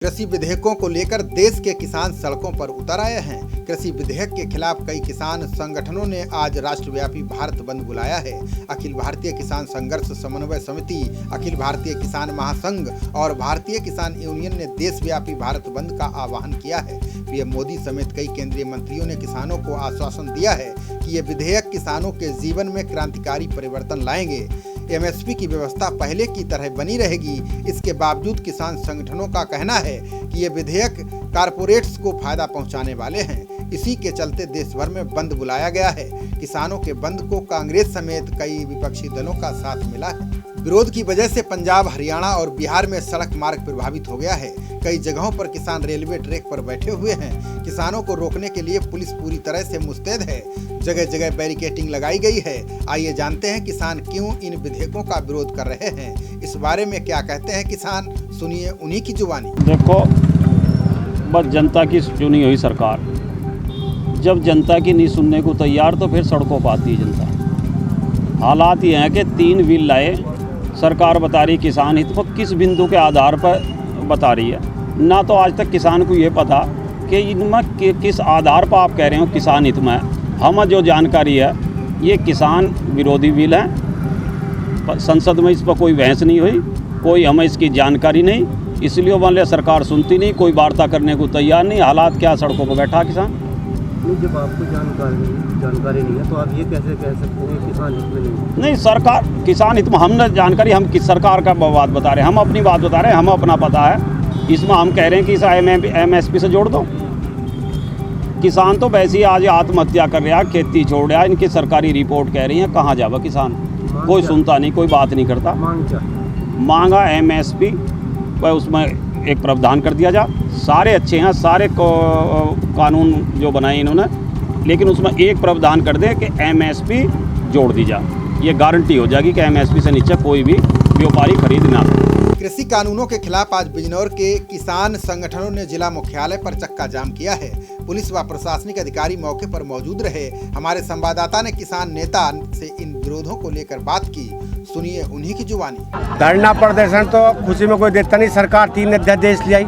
कृषि विधेयकों को लेकर देश के किसान सड़कों पर उतर आए हैं। कृषि विधेयक के खिलाफ कई किसान संगठनों ने आज राष्ट्रव्यापी भारत बंद बुलाया है। अखिल भारतीय किसान संघर्ष समन्वय समिति, अखिल भारतीय किसान महासंघ और भारतीय किसान यूनियन ने देशव्यापी भारत बंद का आह्वान किया है। पीएम मोदी समेत कई केंद्रीय मंत्रियों ने किसानों को आश्वासन दिया है कि ये विधेयक किसानों के जीवन में क्रांतिकारी परिवर्तन लाएंगे। एमएसपी की व्यवस्था पहले की तरह बनी रहेगी। इसके बावजूद किसान संगठनों का कहना है कि ये विधेयक कारपोरेट्स को फायदा पहुंचाने वाले हैं। इसी के चलते देश भर में बंद बुलाया गया है। किसानों के बंद को कांग्रेस समेत कई विपक्षी दलों का साथ मिला है। विरोध की वजह से पंजाब, हरियाणा और बिहार में सड़क मार्ग प्रभावित हो गया है। कई जगहों पर किसान रेलवे ट्रैक पर बैठे हुए हैं। किसानों को रोकने के लिए पुलिस पूरी तरह से मुस्तैद है। जगह जगह बैरिकेडिंग लगाई गई है। आइए जानते हैं किसान क्यों इन विधेयकों का विरोध कर रहे हैं। इस बारे में क्या कहते हैं किसान, सुनिए उन्हीं की जुबानी। देखो, बस जनता की चुनी हुई सरकार जब जनता की नहीं सुनने को तैयार तो फिर सड़कों पर आती है जनता। हालात ये हैं कि 3 बिल लाए, सरकार बता रही किसान हित पर किस बिंदु के आधार पर बता रही है। ना तो आज तक किसान को ये पता कि इनमें किस आधार पर आप कह रहे हो किसान हित में। हमें जो जानकारी है ये किसान विरोधी बिल है। संसद में इस पर कोई बहस नहीं हुई, कोई हमें इसकी जानकारी नहीं, इसलिए वाले सरकार सुनती नहीं, कोई वार्ता करने को तैयार नहीं। हालात क्या, सड़कों पर बैठा किसान। जब आपको जानकारी नहीं है तो आप ये कैसे कह सकते हैं किसान हित में नहीं? सरकार किसान हित में हमने जानकारी, हम किस सरकार का बात बता रहे हैं, हम अपनी बात बता रहे हैं, हमें अपना पता है। इसमें हम कह रहे हैं कि इसे एमएसपी से जोड़ दो। किसान तो वैसे ही आज आत्महत्या कर रहा है, खेती छोड़ रहा है। इनकी सरकारी रिपोर्ट कह रही है कहाँ जावा किसान, कोई सुनता नहीं, कोई बात नहीं करता। मांगा एमएसपी पर उसमें एक प्रावधान कर दिया जा। सारे अच्छे हैं, सारे कानून जो बनाए इन्होंने, लेकिन उसमें एक प्रावधान कर दे कि एमएसपी जोड़ दी जा। ये गारंटी हो जाएगी कि एमएसपी से नीचे कोई भी व्यापारी खरीद ना सके। कृषि कानूनों के खिलाफ आज बिजनौर के किसान संगठनों ने जिला मुख्यालय पर चक्का जाम किया है। पुलिस व प्रशासनिक अधिकारी मौके पर मौजूद रहे। हमारे संवाददाता ने किसान नेता से इन विरोधों को लेकर बात की, सुनिए उन्हीं की जुबानी। धरना प्रदर्शन तो खुशी में कोई देता नहीं। सरकार 3 अध्यादेश ले आई,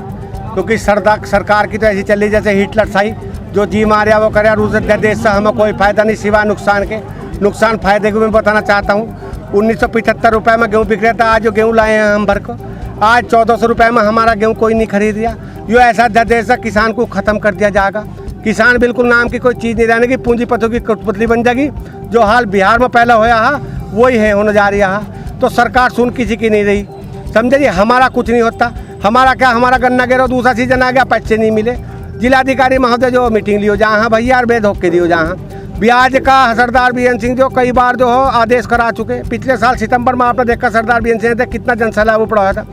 क्योंकि सरकार की तो ऐसी चल रही जैसे हिटलर शाही, जो जी मारे वो करे। और उस अध्यादेश से हमें कोई फायदा नहीं सिवाय नुकसान के। नुकसान फायदे को मैं बताना चाहता हूँ। 1975 रुपये में गेहूँ बिक रहा था, आज जो गेहूँ लाए हैं हम भर को, आज 1400 रुपये में हमारा गेहूँ कोई नहीं खरीद रहा। यो ऐसा अध्यादेश से किसान को ख़त्म कर दिया जाएगा। किसान बिल्कुल नाम की कोई चीज़ नहीं रहने की, पूंजीपतियों की कठपुतली बन जाएगी। जो हाल बिहार में पहले होया है वही है होने जा रहा है। तो सरकार सुन किसी की नहीं रही, समझे जी। हमारा कुछ नहीं होता। हमारा क्या, हमारा गन्ना गिरो, दूसरा सीजन आ गया, पैसे नहीं मिले। जिलाधिकारी महोदय जो मीटिंग लियो जहाँ भैया और बेद होके दियो जहाँ। ब्याज का सरदार बीएन सिंह जो कई बार जो हो आदेश करा चुके। पिछले साल सितंबर में आपने देखा सरदार बीएन सिंह ने कितना जनसैलाब पड़ा था।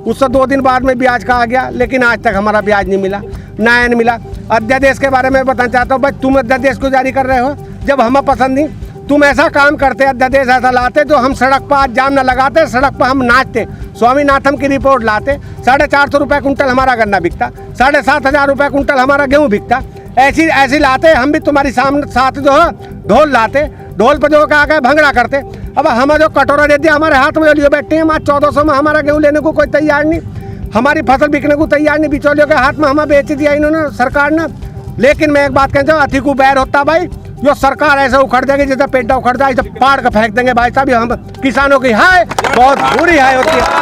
उससे 2 दिन बाद में ब्याज का आ गया, लेकिन आज तक हमारा ब्याज नहीं मिला, न्याय मिला। अध्यादेश के बारे में बताना चाहता हूँ। भाई तुम अध्यादेश को जारी कर रहे हो जब हमें पसंद नहीं। तुम ऐसा काम करते, अध्यादेश ऐसा लाते जो हम सड़क पर आज जाम न लगाते, सड़क पर हम नाचते, स्वामीनाथन की रिपोर्ट लाते। 450 रुपये कुंटल हमारा गन्ना बिकता, 7,500 रुपये कुंटल हमारा गेहूँ बिकता। ऐसी लाते हम भी तुम्हारी साथ जो है ढोल लाते, ढोल पर जो क्या भंगड़ा करते। अब हमें जो कटोरा दे दिया हमारे हाथ में जो लिए बैठे हैं, 1400 में हमारा गेहूँ लेने को कोई तैयार नहीं, हमारी फसल बिकने को तैयार नहीं। बिचौलियों के हाथ में हमें बेच दिया इन्होंने, सरकार ने। लेकिन मैं एक बात कहना चाहूँ, अति को बैर होता भाई, जो सरकार ऐसे उखड़ देगी जैसे पेटा उखड़ जाए, जब पाड़ का फेंक देंगे भाई साहब। हम किसानों की हाय बहुत बुरी हाय होती है।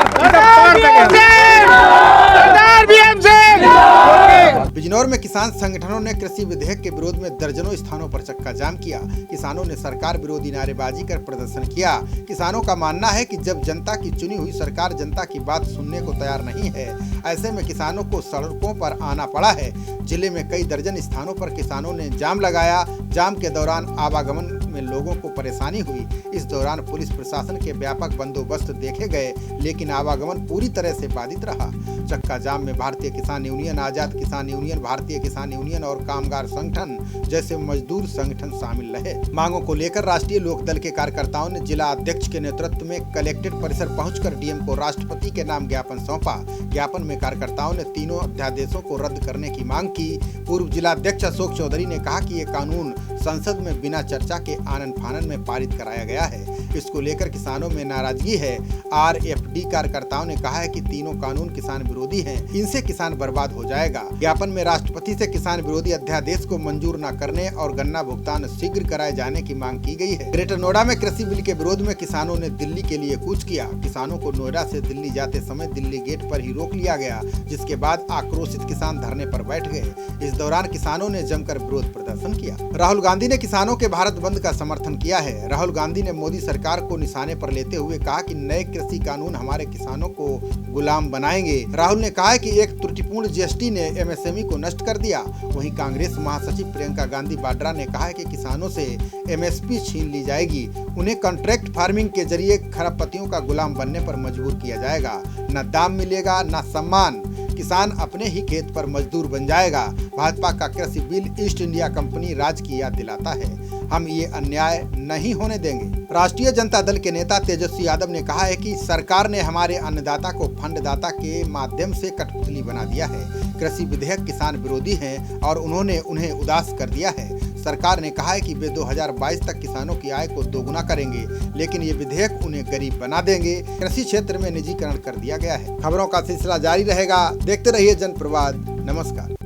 बिजनौर में किसान संगठनों ने कृषि विधेयक के विरोध में दर्जनों स्थानों पर चक्का जाम किया। किसानों ने सरकार विरोधी नारेबाजी कर प्रदर्शन किया। किसानों का मानना है कि जब जनता की चुनी हुई सरकार जनता की बात सुनने को तैयार नहीं है, ऐसे में किसानों को सड़कों पर आना पड़ा है। जिले में कई दर्जन स्थानों पर किसानों ने जाम लगाया। जाम के दौरान आवागमन में लोगों को परेशानी हुई। इस दौरान पुलिस प्रशासन के व्यापक बंदोबस्त देखे गए, लेकिन आवागमन पूरी तरह से बाधित रहा। चक्का जाम में भारतीय किसान यूनियन, आजाद किसान यूनियन, भारतीय किसान यूनियन और कामगार संगठन जैसे मजदूर संगठन शामिल रहे। मांगों को लेकर राष्ट्रीय लोकदल के कार्यकर्ताओं ने जिला अध्यक्ष के नेतृत्व में कलेक्ट्रेट परिसर पहुंचकर डीएम को राष्ट्रपति के नाम ज्ञापन सौंपा। ज्ञापन में कार्यकर्ताओं ने तीनों अध्यादेशों को रद्द करने की मांग की। पूर्व जिलाध्यक्ष अशोक चौधरी ने कहा कि ये कानून संसद में बिना चर्चा के आनन फानन में पारित कराया गया है। इसको लेकर किसानों में नाराजगी है। आरएफडी कार्यकर्ताओं ने कहा है कि तीनों कानून किसान विरोधी हैं, इनसे किसान बर्बाद हो जाएगा। ज्ञापन में राष्ट्रपति से किसान विरोधी अध्यादेश को मंजूर न करने और गन्ना भुगतान शीघ्र कराए जाने की मांग की गई है। ग्रेटर नोएडा में कृषि बिल के विरोध में किसानों ने दिल्ली के लिए कूच किया। किसानों को नोएडा से दिल्ली जाते समय दिल्ली गेट पर ही रोक लिया गया, जिसके बाद आक्रोशित किसान धरने पर बैठ गए। इस दौरान किसानों ने जमकर विरोध प्रदर्शन किया। राहुल गांधी ने किसानों के भारत बंद का समर्थन किया है। राहुल गांधी ने मोदी सरकार को निशाने पर लेते हुए कहा कि नए कृषि कानून हमारे किसानों को गुलाम बनाएंगे। राहुल ने कहा है कि एक त्रुटिपूर्ण जीएसटी ने एमएसएमई को नष्ट कर दिया। वहीं कांग्रेस महासचिव प्रियंका गांधी वाड्रा ने कहा है कि किसानों से एमएसपी छीन ली जाएगी। उन्हें कॉन्ट्रैक्ट फार्मिंग के जरिए खरपतियों का गुलाम बनने पर मजबूर किया जाएगा। न दाम मिलेगा न सम्मान, किसान अपने ही खेत पर मजदूर बन जाएगा। भाजपा का कृषि बिल ईस्ट इंडिया कंपनी राज की याद दिलाता है। हम ये अन्याय नहीं होने देंगे। राष्ट्रीय जनता दल के नेता तेजस्वी यादव ने कहा है कि सरकार ने हमारे अन्नदाता को फंडदाता के माध्यम से कठपुतली बना दिया है। कृषि विधेयक किसान विरोधी हैं और उन्होंने उन्हें उदास कर दिया है। सरकार ने कहा है कि वे 2022 तक किसानों की आय को दोगुना करेंगे, लेकिन ये विधेयक उन्हें गरीब बना देंगे। कृषि क्षेत्र में निजीकरण कर दिया गया है। खबरों का सिलसिला जारी रहेगा। देखते रहिए जनप्रवाद। नमस्कार।